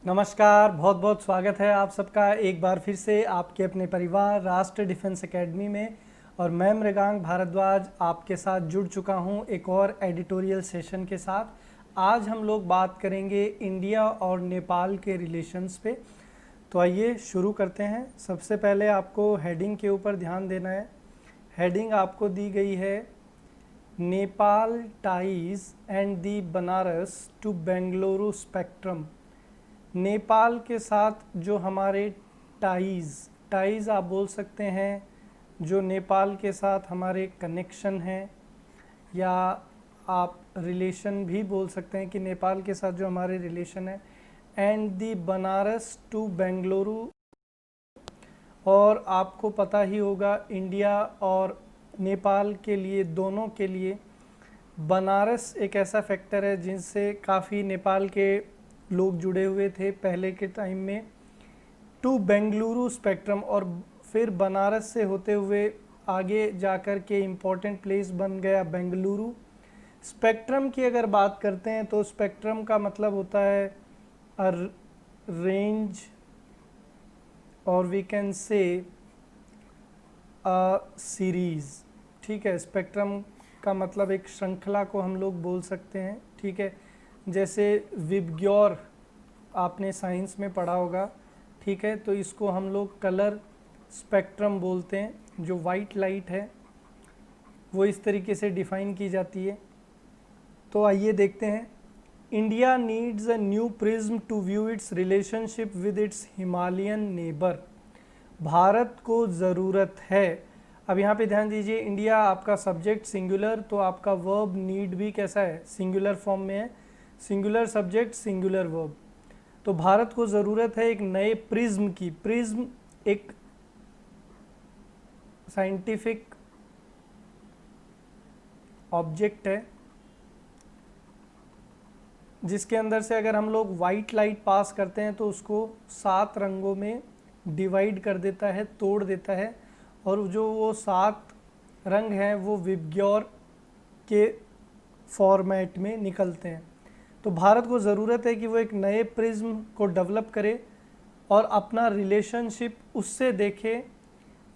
नमस्कार, बहुत बहुत स्वागत है आप सबका एक बार फिर से आपके अपने परिवार राष्ट्र डिफेंस एकेडमी में। और मैं मृगांक भारद्वाज आपके साथ जुड़ चुका हूं एक और एडिटोरियल सेशन के साथ। आज हम लोग बात करेंगे इंडिया और नेपाल के रिलेशंस पे। तो आइए शुरू करते हैं। सबसे पहले आपको हेडिंग के ऊपर ध्यान देना है। हेडिंग आपको दी गई है Nepal ties and the Banaras to Bengaluru spectrum. Nepal के साथ जो हमारे टाइज़ आप बोल सकते हैं, जो नेपाल के साथ हमारे कनेक्शन हैं, या आप रिलेशन भी बोल सकते हैं कि नेपाल के साथ जो हमारे रिलेशन है, and the Banaras to Bengaluru. और आपको पता ही होगा इंडिया और नेपाल के लिए, दोनों के लिए बनारस एक ऐसा फैक्टर है जिनसे काफ़ी नेपाल के लोग जुड़े हुए थे पहले के टाइम में। टू बेंगलुरु स्पेक्ट्रम, और फिर बनारस से होते हुए आगे जाकर के इम्पोर्टेंट प्लेस बन गया बेंगलुरु। स्पेक्ट्रम की अगर बात करते हैं तो स्पेक्ट्रम का मतलब होता है रेंज, और वी कैन से सीरीज़। ठीक है, स्पेक्ट्रम का मतलब एक श्रृंखला को हम लोग बोल सकते हैं। ठीक है, जैसे विबग्योर आपने साइंस में पढ़ा होगा। ठीक है, तो इसको हम लोग कलर स्पेक्ट्रम बोलते हैं। जो वाइट लाइट है वो इस तरीके से डिफाइन की जाती है। तो आइए देखते हैं। India needs a new prism to view its relationship with its Himalayan neighbour. Bharat को ज़रूरत है। अब यहाँ पे ध्यान दीजिए, इंडिया आपका सब्जेक्ट सिंगुलर, तो आपका वर्ब नीड भी कैसा है, सिंगुलर फॉर्म में है। Singular subject singular verb. तो भारत को ज़रूरत है एक नए प्रिज्म की। प्रिज्म एक साइंटिफिक ऑब्जेक्ट है जिसके अंदर से अगर हम लोग वाइट लाइट पास करते हैं तो उसको 7 रंगों में डिवाइड कर देता है, तोड़ देता है, और जो वो 7 रंग हैं वो विबग्योर के फॉर्मेट में निकलते हैं। तो भारत को ज़रूरत है कि वो एक नए प्रिज्म को डेवलप करे और अपना रिलेशनशिप उससे देखे।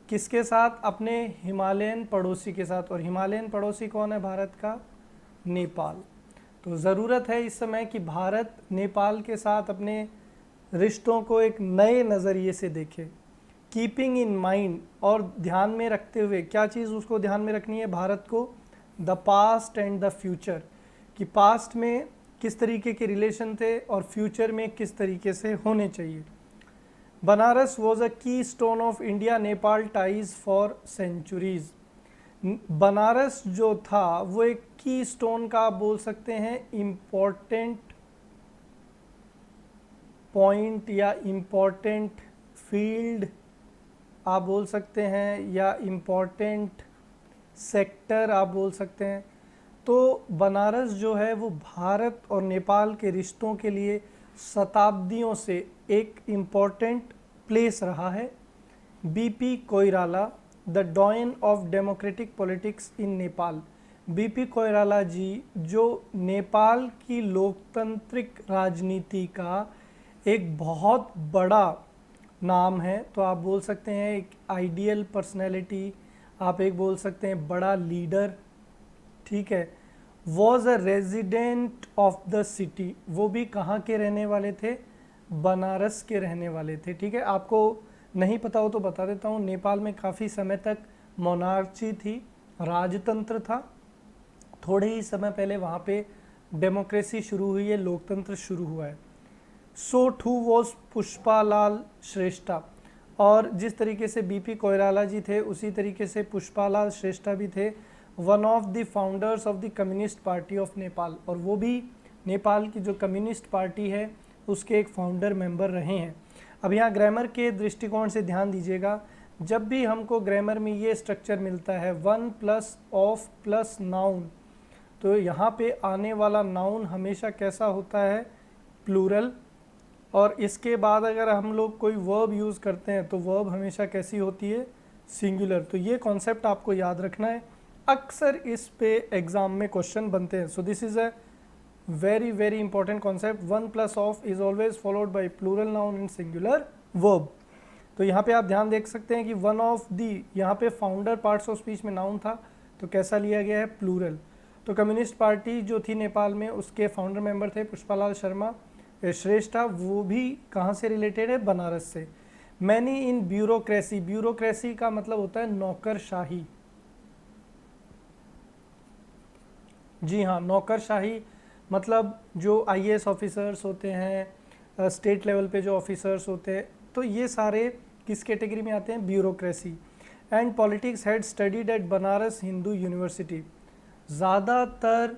किसके साथ? अपने हिमालयन पड़ोसी के साथ। और हिमालयन पड़ोसी कौन है भारत का? नेपाल। तो ज़रूरत है इस समय कि भारत नेपाल के साथ अपने रिश्तों को एक नए नज़रिए से देखे। कीपिंग इन माइंड, और ध्यान में रखते हुए, क्या चीज़ उसको ध्यान में रखनी है भारत को? The past and the future, कि पास्ट में किस तरीके के रिलेशन थे और फ्यूचर में किस तरीके से होने चाहिए। Banaras was a keystone of India Nepal ties for centuries. Banaras जो था वो एक की स्टोन का आप बोल सकते हैं इम्पोर्टेंट पॉइंट या इम्पोर्टेंट फील्ड आप बोल सकते हैं, या इम्पोर्टेंट सेक्टर आप बोल सकते हैं। तो बनारस जो है वो भारत और नेपाल के रिश्तों के लिए शताब्दियों से एक इम्पॉर्टेंट प्लेस रहा है। BP Koirala, the doyen of democratic politics in Nepal. BP Koirala ji जो नेपाल की लोकतांत्रिक राजनीति का एक बहुत बड़ा नाम है, तो आप बोल सकते हैं एक आइडियल पर्सनैलिटी, आप एक बोल सकते हैं बड़ा लीडर। ठीक है, was a resident of the city. वो भी कहाँ के रहने वाले थे? बनारस के रहने वाले थे। ठीक है, आपको नहीं पता हो तो बता देता हूँ, नेपाल में काफ़ी समय तक मोनार्ची थी, राजतंत्र था। थोड़े ही समय पहले वहाँ पे डेमोक्रेसी शुरू हुई है, लोकतंत्र शुरू हुआ है। सो टू वॉज पुष्पालाल श्रेष्ठा, और जिस तरीके से बीपी कोइराला जी थे उसी तरीके से पुष्पालाल श्रेष्ठा भी थे, one of the founders of the communist party of Nepal. और वो भी नेपाल की जो कम्युनिस्ट पार्टी है उसके एक फाउंडर मेंबर रहे हैं। अब यहाँ ग्रामर के दृष्टिकोण से ध्यान दीजिएगा, जब भी हमको ग्रामर में ये स्ट्रक्चर मिलता है one plus of plus noun, तो यहाँ पे आने वाला नाउन हमेशा कैसा होता है? प्लूरल। और इसके बाद अगर हम लोग कोई वर्ब यूज़ करते हैं तो वर्ब हमेशा कैसी होती है? सिंगुलर। तो ये कॉन्सेप्ट आपको याद रखना है, अक्सर इस पे एग्ज़ाम में क्वेश्चन बनते हैं। So this is a very very important concept, one plus of is always followed by plural noun and singular verb. तो यहाँ पे आप ध्यान देख सकते हैं कि वन ऑफ दी, यहाँ पे फाउंडर पार्ट्स ऑफ स्पीच में नाउन था तो कैसा लिया गया है, प्लूरल। तो कम्युनिस्ट पार्टी जो थी नेपाल में, उसके फाउंडर मेंबर थे पुष्पालाल शर्मा श्रेष्ठा, वो भी कहाँ से रिलेटेड है, बनारस से। मैनी इन ब्यूरोक्रेसी, ब्यूरोक्रेसी का मतलब होता है नौकरशाही, जी हाँ, नौकरशाही मतलब जो आईएएस ऑफिसर्स होते हैं, स्टेट लेवल पे जो ऑफिसर्स होते हैं, तो ये सारे किस कैटेगरी में आते हैं, bureaucracy. And politics had studied at Banaras Hindu university, ज़्यादातर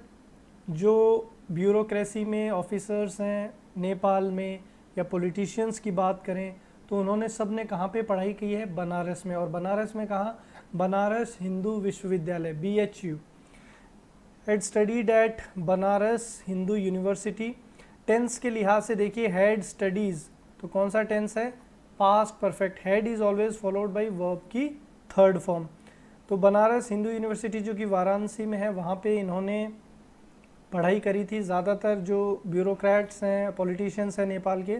जो ब्यूरोक्रेसी में ऑफिसर्स हैं नेपाल में या पॉलिटिशियंस की बात करें तो उन्होंने सब ने कहाँ पे पढ़ाई की है, बनारस में। और बनारस में कहाँ, Banaras Hindu Vishwavidyalaya BHU, had studied at Banaras Hindu university. Tense के लिहाज से देखिए, हैड स्टडीज़ तो कौन सा टेंस है, past perfect, had is always followed bye verb की थर्ड फॉर्म। तो बनारस हिंदू यूनिवर्सिटी जो कि वाराणसी में है, वहाँ पे इन्होंने पढ़ाई करी थी। ज़्यादातर जो ब्यूरोक्रेट्स हैं, पॉलिटिशियंस हैं नेपाल के।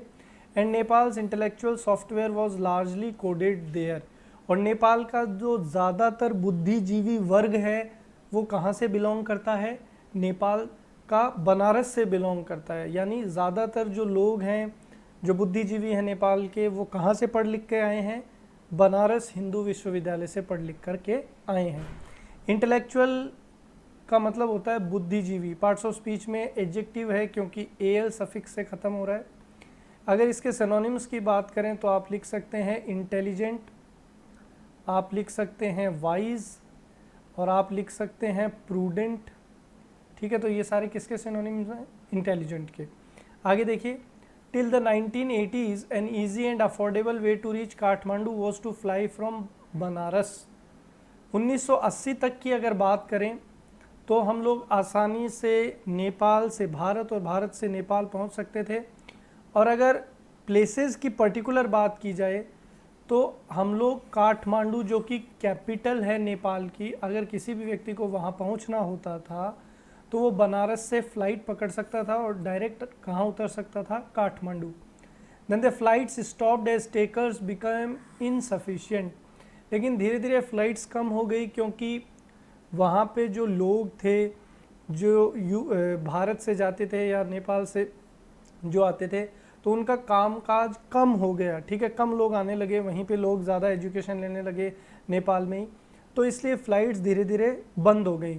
And Nepal's intellectual software was largely coded there, और नेपाल का जो ज़्यादातर बुद्धिजीवी वर्ग है वो कहाँ से बिलोंग करता है, नेपाल का बनारस से बिलोंग करता है। यानी ज़्यादातर जो लोग हैं, जो बुद्धिजीवी हैं नेपाल के, वो कहाँ से पढ़ लिख के आए हैं, बनारस हिंदू विश्वविद्यालय से पढ़ लिख कर के आए हैं। इंटेलेक्चुअल का मतलब होता है बुद्धिजीवी। पार्ट्स ऑफ स्पीच में एडजेक्टिव है क्योंकि AL सफिक्स से ख़त्म हो रहा है। अगर इसके सिनोनिम्स की बात करें तो आप लिख सकते हैं इंटेलिजेंट, आप लिख सकते हैं वाइज, और आप लिख सकते हैं प्रूडेंट। ठीक है, तो ये सारे किसके सिनोनिम्स हैं, इंटेलिजेंट के। आगे देखिए, till the 1980s an easy and affordable way to reach Kathmandu was to fly from Banaras. 1980 तक की अगर बात करें तो हम लोग आसानी से नेपाल से भारत और भारत से नेपाल पहुंच सकते थे। और अगर प्लेसेस की पर्टिकुलर बात की जाए तो हम लोग काठमांडू जो कि कैपिटल है नेपाल की, अगर किसी भी व्यक्ति को वहां पहुंचना होता था तो वो बनारस से फ़्लाइट पकड़ सकता था और डायरेक्ट कहाँ उतर सकता था, Kathmandu. Then the flights stopped as takers become insufficient, लेकिन धीरे धीरे फ़्लाइट्स कम हो गई क्योंकि वहाँ पे जो लोग थे जो भारत से जाते थे या नेपाल से जो आते थे तो उनका कामकाज कम हो गया। ठीक है, कम लोग आने लगे, वहीं पे लोग ज़्यादा एजुकेशन लेने लगे नेपाल में ही, तो इसलिए फ़्लाइट्स धीरे धीरे बंद हो गई।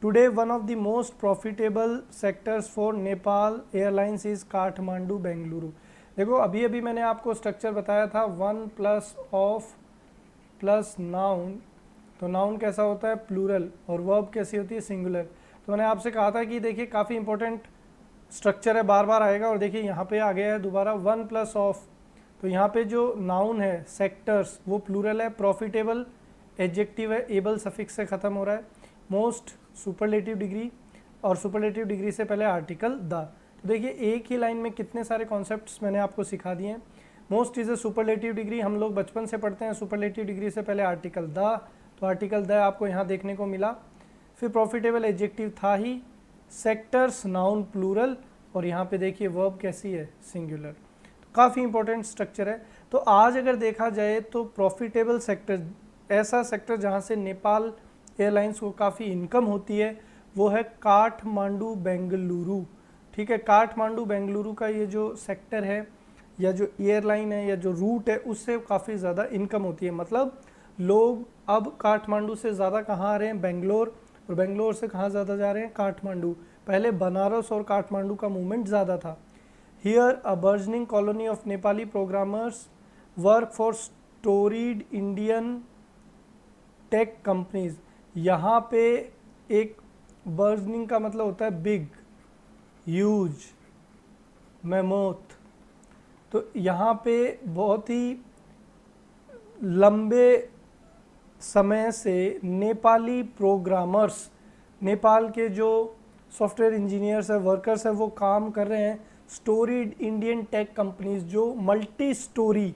Today one of the most profitable sectors for Nepal airlines is Kathmandu Bengaluru. देखो अभी अभी मैंने आपको स्ट्रक्चर बताया था, one plus of plus noun, तो नाउन कैसा होता है, प्लूरल, और वर्ब कैसी होती है, सिंगुलर। तो मैंने आपसे कहा था कि देखिए काफ़ी इंपॉर्टेंट स्ट्रक्चर है, बार बार आएगा। और देखिए यहाँ पे आ गया है दोबारा, वन प्लस ऑफ, तो यहाँ पे जो नाउन है सेक्टर्स वो प्लूरल है, प्रॉफिटेबल एडजेक्टिव है, एबल सफिक्स से ख़त्म हो रहा है, मोस्ट सुपरलेटिव डिग्री, और सुपरलेटिव डिग्री से पहले आर्टिकल द। तो देखिए एक ही लाइन में कितने सारे कॉन्सेप्ट्स मैंने आपको सिखा दिए हैं। Most is a superlative degree, हम लोग बचपन से पढ़ते हैं, सुपरलेटिव डिग्री से पहले आर्टिकल द, तो आर्टिकल द आपको यहाँ देखने को मिला। फिर प्रॉफिटेबल एडजेक्टिव था ही, सेक्टर्स नाउन प्लूरल, और यहाँ पे देखिए वर्ब कैसी है, सिंगुलर। तो काफ़ी इंपॉर्टेंट स्ट्रक्चर है। तो आज अगर देखा जाए तो प्रॉफिटेबल सेक्टर, ऐसा सेक्टर जहाँ से नेपाल एयरलाइंस को काफ़ी इनकम होती है, वो है काठमांडू बेंगलुरु। ठीक है, काठमांडू बेंगलुरु का ये जो सेक्टर है या जो एयरलाइन है या जो रूट है उससे काफ़ी ज़्यादा इनकम होती है। मतलब लोग अब काठमांडू से ज़्यादा कहाँ आ रहे हैं, बेंगलोर, और बेंगलोर से कहाँ ज़्यादा जा रहे हैं, काठमांडू। पहले बनारस और काठमांडू का मूवमेंट ज़्यादा था। Here a burgeoning colony of Nepali programmers work for storeyed Indian tech companies. यहाँ पे एक बर्जनिंग का मतलब होता है बिग, ह्यूज, मेमोथ। तो यहाँ पे बहुत ही लंबे समय से नेपाली प्रोग्रामर्स, नेपाल के जो सॉफ्टवेयर इंजीनियर्स है, वर्कर्स है, वो काम कर रहे हैं स्टोरीड इंडियन टेक कंपनीज, जो मल्टी स्टोरी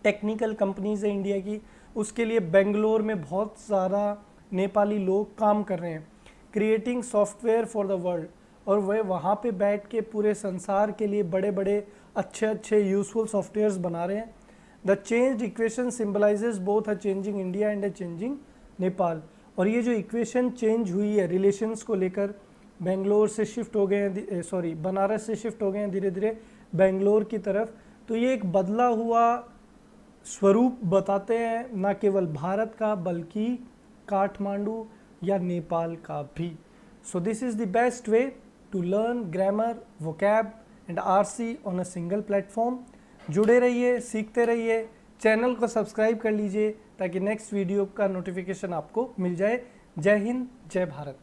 टेक्निकल कंपनीज है इंडिया की, उसके लिए बेंगलोर में बहुत ज़्यादा नेपाली लोग काम कर रहे हैं। Creating software for the world, और वह वहाँ पे बैठ के पूरे संसार के लिए बड़े बड़े अच्छे अच्छे यूजफुल सॉफ्टवेयर्स बना रहे हैं। The changed equation symbolises both a changing India and a changing Nepal. और ये जो इक्वेशन चेंज हुई है रिलेशंस को लेकर, बेंगलोर से शिफ्ट हो गए हैं, सॉरी बनारस से शिफ्ट हो गए हैं धीरे धीरे बेंगलोर की तरफ, तो ये एक बदला हुआ स्वरूप बताते हैं न केवल भारत का बल्कि काठमांडू या नेपाल का भी। So this is the best way to learn grammar, vocab and RC on a single platform. जुड़े रहिए, सीखते रहिए, चैनल को सब्सक्राइब कर लीजिए ताकि नेक्स्ट वीडियो का नोटिफिकेशन आपको मिल जाए। जय हिंद, जय भारत।